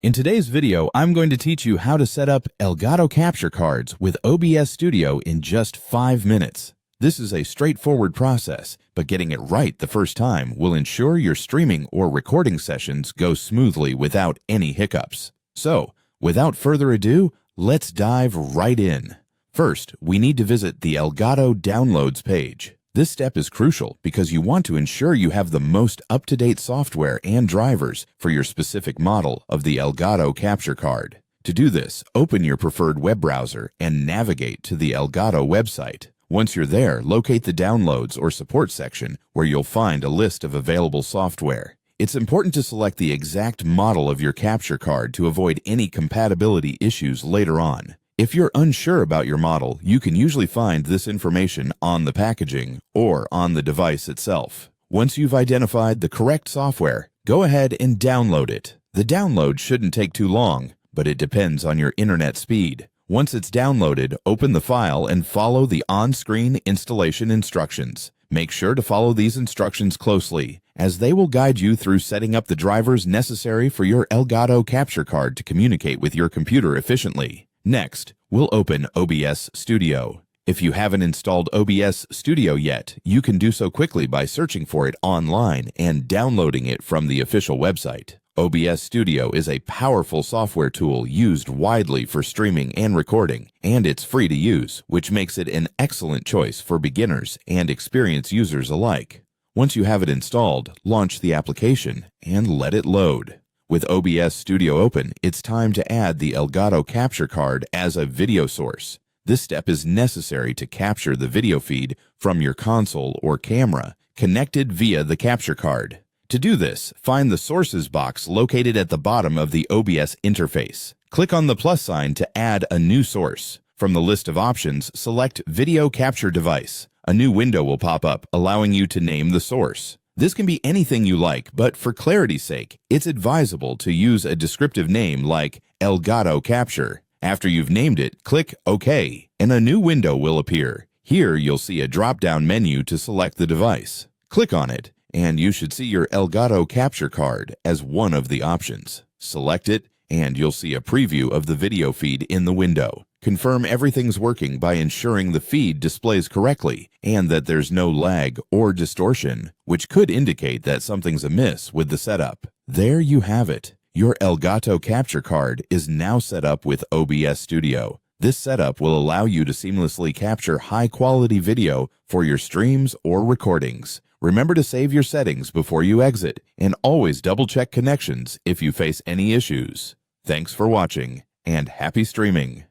In today's video, I'm going to teach you how to set up Elgato capture cards with OBS Studio in just 5 minutes. This is a straightforward process, but getting it right the first time will ensure your streaming or recording sessions go smoothly without any hiccups. So, without further ado, let's dive right in. First, we need to visit the Elgato Downloads page. This step is crucial because you want to ensure you have the most up-to-date software and drivers for your specific model of the Elgato capture card. To do this, open your preferred web browser and navigate to the Elgato website. Once you're there, locate the Downloads or Support section where you'll find a list of available software. It's important to select the exact model of your capture card to avoid any compatibility issues later on. If you're unsure about your model, you can usually find this information on the packaging or on the device itself. Once you've identified the correct software, go ahead and download it. The download shouldn't take too long, but it depends on your internet speed. Once it's downloaded, open the file and follow the on-screen installation instructions. Make sure to follow these instructions closely, as they will guide you through setting up the drivers necessary for your Elgato capture card to communicate with your computer efficiently. Next, we'll open OBS Studio. If you haven't installed OBS Studio yet, you can do so quickly by searching for it online and downloading it from the official website. OBS Studio is a powerful software tool used widely for streaming and recording, and it's free to use, which makes it an excellent choice for beginners and experienced users alike. Once you have it installed, launch the application and let it load. With OBS Studio open, it's time to add the Elgato capture card as a video source. This step is necessary to capture the video feed from your console or camera connected via the capture card. To do this, find the Sources box located at the bottom of the OBS interface. Click on the plus sign to add a new source. From the list of options, select Video Capture Device. A new window will pop up, allowing you to name the source. This can be anything you like, but for clarity's sake, it's advisable to use a descriptive name like Elgato Capture. After you've named it, click OK, and a new window will appear. Here you'll see a drop-down menu to select the device. Click on it, and you should see your Elgato capture card as one of the options. Select it, and you'll see a preview of the video feed in the window. Confirm everything's working by ensuring the feed displays correctly and that there's no lag or distortion, which could indicate that something's amiss with the setup. There you have it. Your Elgato capture card is now set up with OBS Studio. This setup will allow you to seamlessly capture high-quality video for your streams or recordings. Remember to save your settings before you exit, and always double-check connections if you face any issues. Thanks for watching, and happy streaming.